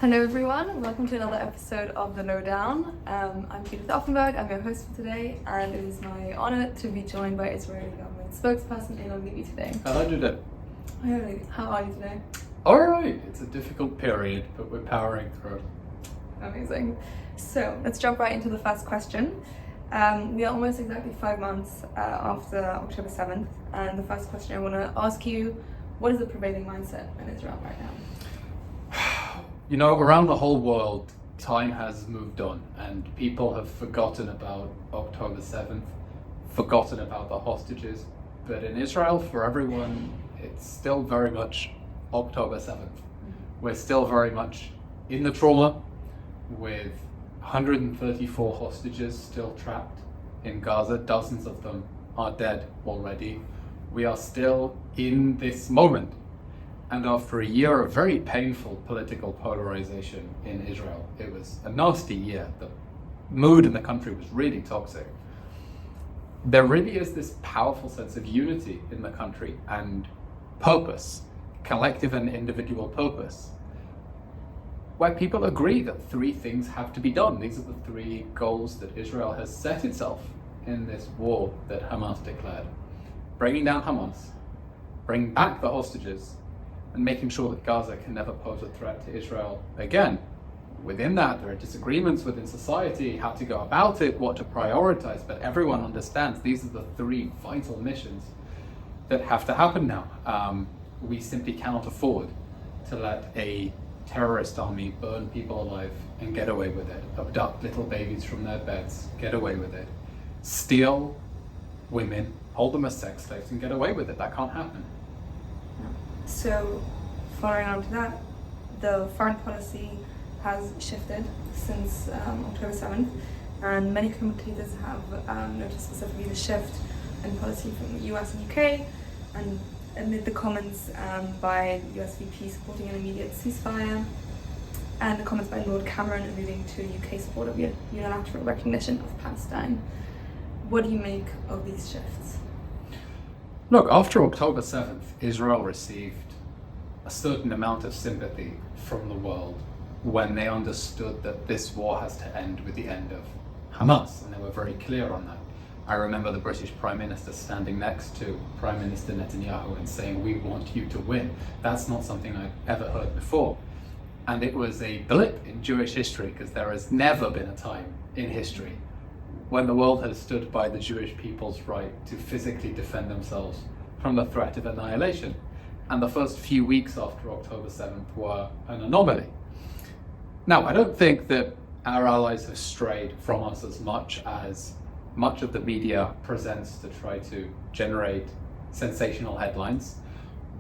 Hello everyone, welcome to another episode of the Lowdown. I'm Judith Offenberg, I'm your host for today, and it is my honor to be joined by Israeli Government Spokesperson Eylon Levy today. Hello, Judith. Hi, how are you today? Alright, it's a difficult period, but we're powering through. Amazing. So let's jump right into the first question. We are almost exactly 5 months after October 7th, and the first question I want to ask you, what is the prevailing mindset in Israel right now? You know, around the whole world, time has moved on and people have forgotten about October 7th, forgotten about the hostages. But in Israel, for everyone, it's still very much October 7th. We're still very much in the trauma with 134 hostages still trapped in Gaza. Dozens of them are dead already. We are still in this moment. And after a year of very painful political polarization in Israel, it was a nasty year. The mood in the country was really toxic. There really is this powerful sense of unity in the country and purpose, collective and individual purpose, where people agree that 3 things have to be done. These are the 3 goals that Israel has set itself in this war that Hamas declared. Bringing down Hamas, bringing back the hostages, and making sure that Gaza can never pose a threat to Israel again. Within that, there are disagreements within society, how to go about it, what to prioritize, but everyone understands these are the 3 vital missions that have to happen now. We simply cannot afford to let a terrorist army burn people alive and get away with it, abduct little babies from their beds, get away with it, steal women, hold them as sex slaves and get away with it. That can't happen. So, following on to that, the foreign policy has shifted since October 7th, and many commentators have noticed specifically the shift in policy from the US and UK, and amid the comments by US VP supporting an immediate ceasefire, and the comments by Lord Cameron alluding to UK support of unilateral recognition of Palestine. What do you make of these shifts? Look, after October 7th, Israel received a certain amount of sympathy from the world when they understood that this war has to end with the end of Hamas, and they were very clear on that. I remember the British Prime Minister standing next to Prime Minister Netanyahu and saying, "We want you to win." That's not something I've ever heard before. And it was a blip in Jewish history, because there has never been a time in history when the world has stood by the Jewish people's right to physically defend themselves from the threat of annihilation. And the first few weeks after October 7th were an anomaly. Now, I don't think that our allies have strayed from us as much of the media presents to try to generate sensational headlines.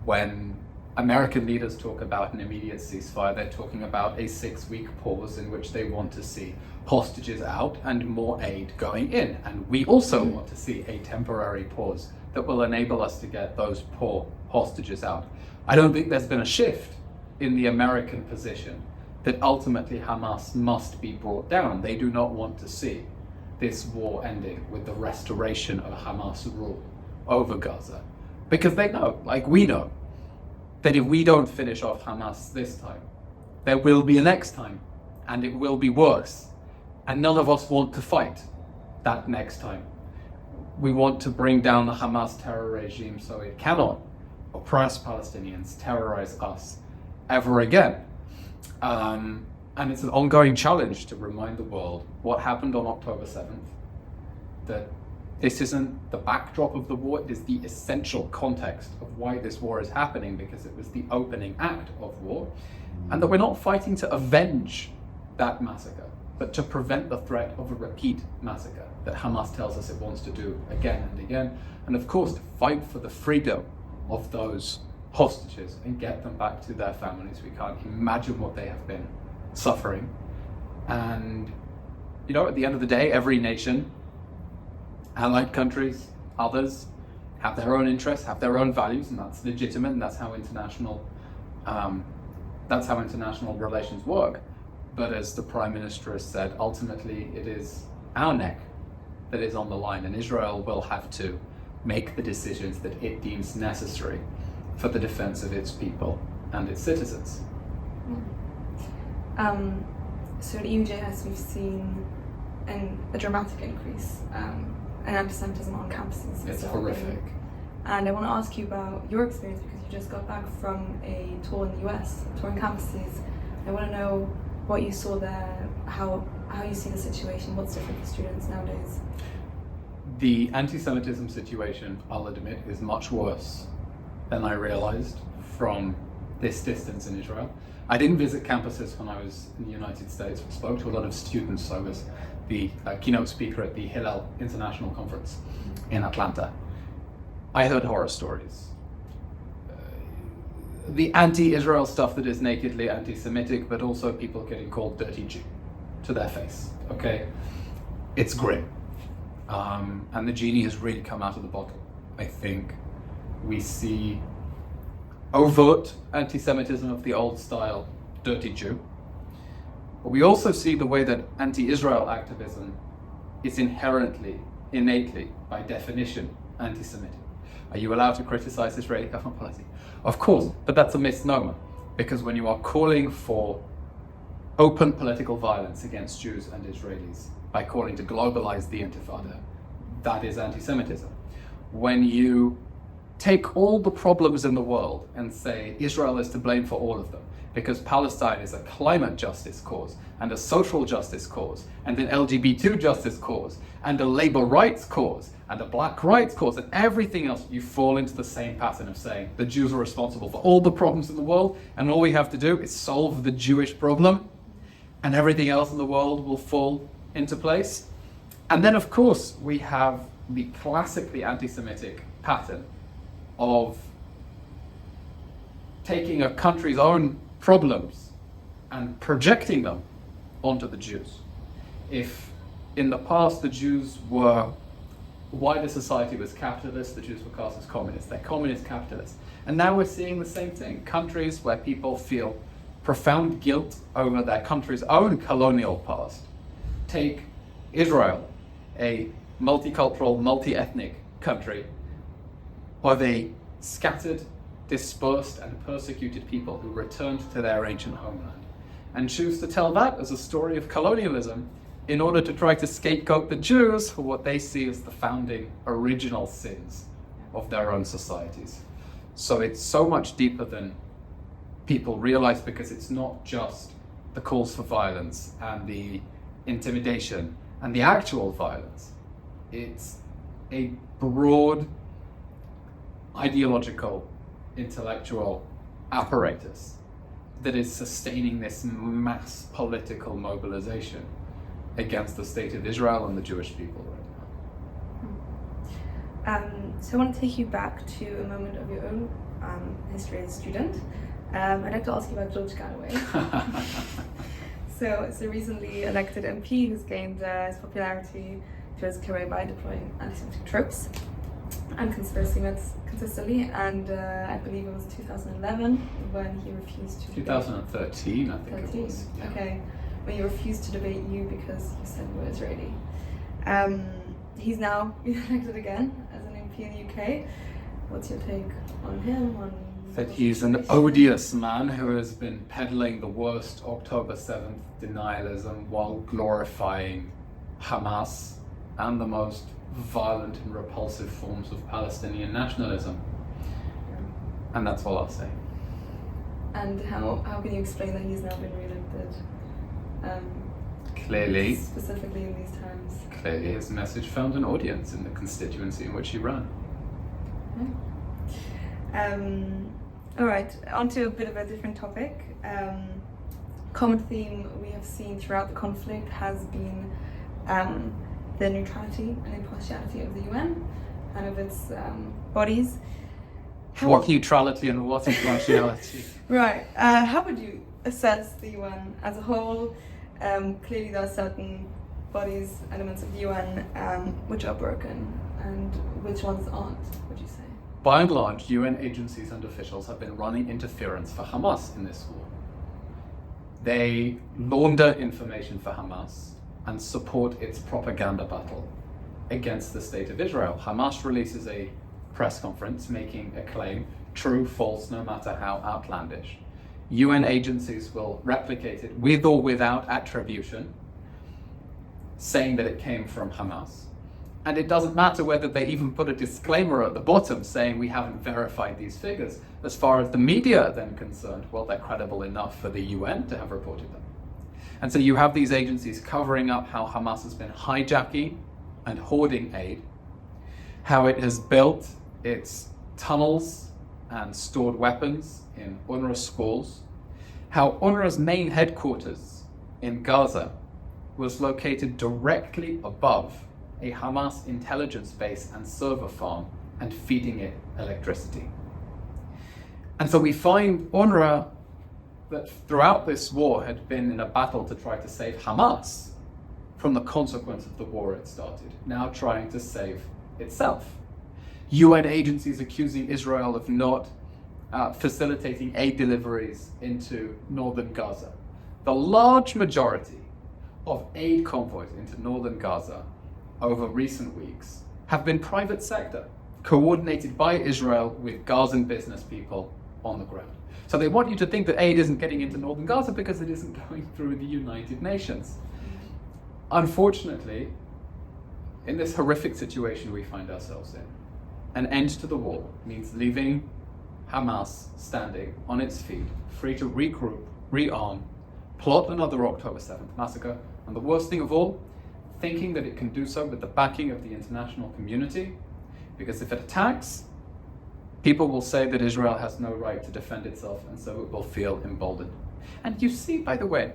When American leaders talk about an immediate ceasefire, they're talking about a 6-week pause in which they want to see hostages out and more aid going in. And we also want to see a temporary pause that will enable us to get those poor hostages out. I don't think there's been a shift in the American position that ultimately Hamas must be brought down. They do not want to see this war ending with the restoration of Hamas rule over Gaza. Because they know, like we know, that if we don't finish off Hamas this time, there will be a next time, and it will be worse. And none of us want to fight that next time. We want to bring down the Hamas terror regime so it cannot oppress Palestinians, terrorize us ever again. And it's an ongoing challenge to remind the world what happened on October 7th, that this isn't the backdrop of the war, it is the essential context of why this war is happening, because it was the opening act of war, and that we're not fighting to avenge that massacre, but to prevent the threat of a repeat massacre that Hamas tells us it wants to do again and again, and of course to fight for the freedom of those hostages and get them back to their families. We can't imagine what they have been suffering. And, you know, at the end of the day, every nation, allied countries, others, have their own interests, have their own values, and that's legitimate, and that's how international relations work. But as the Prime Minister has said, ultimately it is our neck that is on the line, and Israel will have to make the decisions that it deems necessary for the defense of its people and its citizens. So at EUJS we've seen a dramatic increase in anti-Semitism on campuses. It's horrific. And I want to ask you about your experience because you just got back from a tour in the US, touring campuses. I want to know what you saw there, how you see the situation, what's different for students nowadays. The anti-Semitism situation, I'll admit, is much worse than I realized from this distance in Israel. I didn't visit campuses when I was in the United States. I spoke to a lot of students. I was the keynote speaker at the Hillel International Conference in Atlanta. I heard horror stories. The anti-Israel stuff that is nakedly anti-Semitic, but also people getting called dirty Jew to their face, okay? It's grim. And the genie has really come out of the bottle. I think we see overt anti-Semitism of the old style, dirty Jew. But we also see the way that anti-Israel activism is inherently, innately, by definition, anti-Semitic. Are you allowed to criticize Israeli government policy? Of course, but that's a misnomer, because when you are calling for open political violence against Jews and Israelis by calling to globalize the Intifada, that is anti-Semitism. When you take all the problems in the world and say Israel is to blame for all of them, because Palestine is a climate justice cause, and a social justice cause, and an LGBT justice cause, and a labor rights cause, and a black rights cause, and everything else, you fall into the same pattern of saying the Jews are responsible for all the problems in the world, and all we have to do is solve the Jewish problem, and everything else in the world will fall into place. And then, of course, we have the classically anti-Semitic pattern of taking a country's own problems and projecting them onto the Jews. If in the past the Jews were, wider society was capitalist, the Jews were cast as communists. They're communist capitalists. And now we're seeing the same thing. Countries where people feel profound guilt over their country's own colonial past. Take Israel, a multicultural, multi-ethnic country, where they scattered, dispersed, and persecuted people who returned to their ancient homeland, and choose to tell that as a story of colonialism in order to try to scapegoat the Jews for what they see as the founding original sins of their own societies. So it's so much deeper than people realize, because it's not just the calls for violence and the intimidation and the actual violence. It's a broad ideological, intellectual apparatus that is sustaining this mass political mobilization against the state of Israel and the Jewish people right now. So I want to take you back to a moment of your own history as a student. I'd like to ask you about George Galloway. So it's a recently elected MP who's gained his popularity through his career by deploying anti-Semitic tropes and conspiracy myths consistently, and I believe it was 2011 when he refused to 2013, I think it was. Yeah. Okay, when he refused to debate you because you said you were Israeli. He's now elected again as an MP in the UK. What's your take on him? That he's an odious man who has been peddling the worst October 7th denialism while glorifying Hamas and the most violent and repulsive forms of Palestinian nationalism. And that's all I'll say. And how can you explain that he's now been re-elected? Clearly, specifically in these times. Clearly his message found an audience in the constituency in which he ran. All right, on to a bit of a different topic. Common theme we have seen throughout the conflict has been the neutrality and impartiality of the UN and of its bodies. What neutrality and what impartiality? Right. How would you assess the UN as a whole? Clearly there are certain bodies, elements of the UN which are broken, and which ones aren't, would you say? By and large, UN agencies and officials have been running interference for Hamas in this war. They launder information for Hamas and support its propaganda battle against the state of Israel. Hamas releases a press conference making a claim, true, false, no matter how outlandish, UN agencies will replicate it with or without attribution, saying that it came from Hamas. And it doesn't matter whether they even put a disclaimer at the bottom saying we haven't verified these figures. As far as the media are then concerned, well, they're credible enough for the UN to have reported them. And so you have these agencies covering up how Hamas has been hijacking and hoarding aid, how it has built its tunnels and stored weapons in UNRWA schools, how UNRWA's main headquarters in Gaza was located directly above a Hamas intelligence base and server farm and feeding it electricity. And so we find UNRWA that throughout this war had been in a battle to try to save Hamas from the consequence of the war it started, now trying to save itself. UN agencies accusing Israel of not facilitating aid deliveries into northern Gaza. The large majority of aid convoys into northern Gaza over recent weeks have been private sector, coordinated by Israel with Gazan business people on the ground. So they want you to think that aid isn't getting into northern Gaza because it isn't going through the United Nations. Unfortunately, in this horrific situation we find ourselves in, an end to the war means leaving Hamas standing on its feet, free to regroup, rearm, plot another October 7th massacre, and the worst thing of all, thinking that it can do so with the backing of the international community, because if it attacks, people will say that Israel has no right to defend itself, and so it will feel emboldened. And you see, by the way,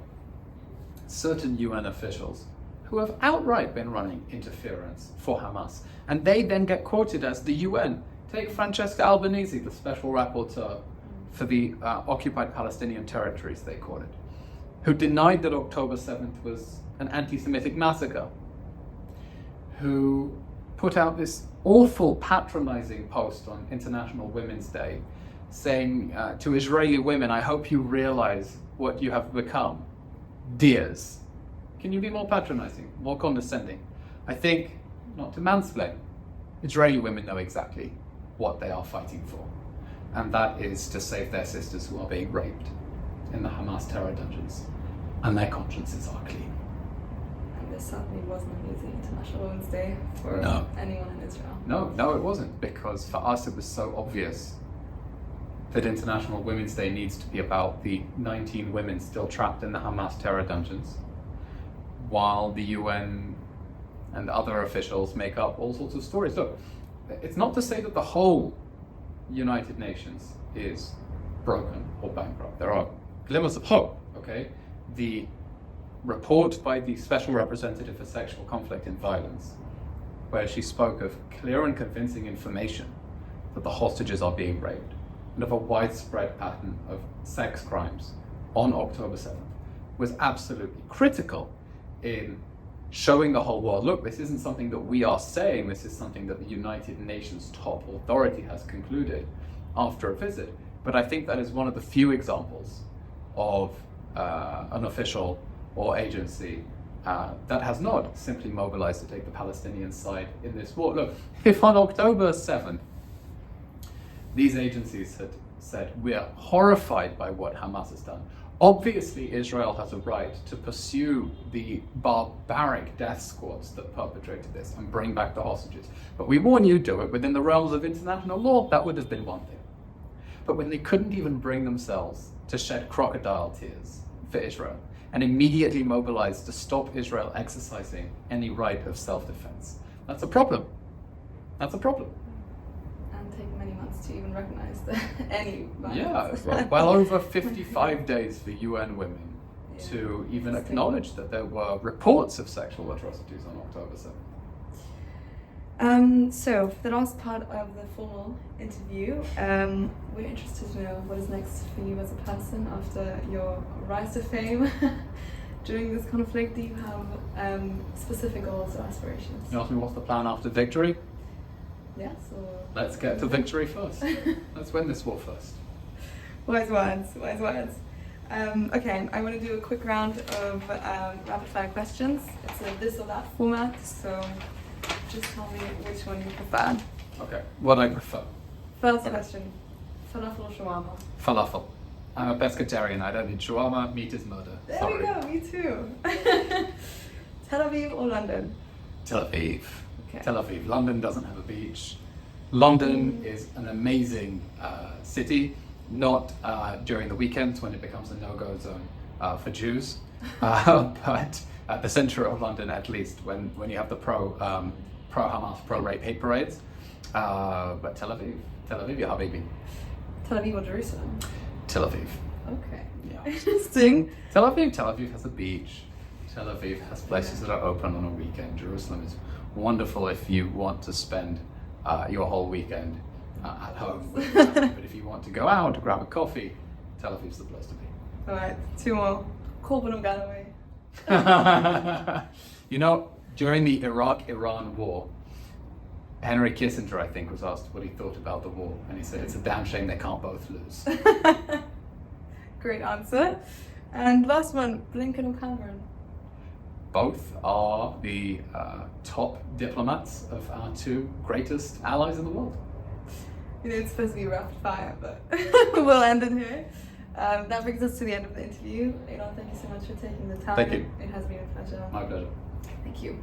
certain UN officials who have outright been running interference for Hamas, and they then get quoted as the UN. Take Francesca Albanese, the special rapporteur for the occupied Palestinian territories, they call it, who denied that October 7th was an anti-Semitic massacre, who put out this awful patronizing post on International Women's Day saying to Israeli women, I hope you realize what you have become, dears. Can you be more patronizing, more condescending? I think, not to mansplain, Israeli women know exactly what they are fighting for, and that is to save their sisters who are being raped in the Hamas terror dungeons, and their consciences are clean. And this certainly wasn't an easy International Women's Day for anyone in Israel. No, it wasn't, because for us it was so obvious that International Women's Day needs to be about the 19 women still trapped in the Hamas terror dungeons, while the UN and other officials make up all sorts of stories. Look, it's not to say that the whole United Nations is broken or bankrupt. There are glimmers of hope, okay? The report by the Special Representative for Sexual Conflict and Violence, where she spoke of clear and convincing information that the hostages are being raped, and of a widespread pattern of sex crimes on October 7th, was absolutely critical in showing the whole world, look, this isn't something that we are saying, this is something that the United Nations top authority has concluded after a visit. But I think that is one of the few examples of an official or agency that has not simply mobilized to take the Palestinian side in this war. Look, if on October 7th, these agencies had said, we are horrified by what Hamas has done, obviously Israel has a right to pursue the barbaric death squads that perpetrated this and bring back the hostages. But we warn you, do it within the realms of international law. That would have been one thing. But when they couldn't even bring themselves to shed crocodile tears for Israel and immediately mobilized to stop Israel exercising any right of self-defense, that's a problem. That's a problem. And take many months to even recognize any violence. Yeah, well over 55 days for UN women to even acknowledge that there were reports of sexual atrocities on October 7th. So, for the last part of the formal interview, we're interested to know what is next for you as a person after your rise to fame during this conflict. Do you have specific goals or aspirations? You asked me what's the plan after victory? Yes, or... Let's get to victory first. Let's win this war first. Wise words, wise words. Okay, I want to do a quick round of rapid fire questions. It's a this or that format, so just tell me which one you prefer. Okay, what I prefer. First question, falafel or shawarma? Falafel. I'm a pescatarian. I don't eat shawarma. Meat is murder. There Sorry. we go, me too. Tel Aviv or London? Tel Aviv. Okay. Tel Aviv. London doesn't have a beach. London is an amazing city, not during the weekends when it becomes a no-go zone for Jews, but at the center of London at least, when you have the pro-Hamas, pro-rape hate parades. But Tel Aviv, ya habibi. Tel Aviv or Jerusalem? Tel Aviv. Okay. Yeah. Interesting. Tel Aviv has a beach. Tel Aviv has places that are open on a weekend. Jerusalem is wonderful if you want to spend your whole weekend at home with family. But if you want to go out, grab a coffee, Tel Aviv's the place to be. Alright, 2 more. Corbyn or Galloway? You know, during the Iraq-Iran war, Henry Kissinger, I think, was asked what he thought about the war, and he said it's a damn shame they can't both lose. Great answer. And last one, Blinken or Cameron? Both are the top diplomats of our 2 greatest allies in the world. You know, it's supposed to be rapid fire, but we'll end it here. That brings us to the end of the interview. Eylon, thank you so much for taking the time. Thank you. It has been a pleasure. My pleasure. Thank you.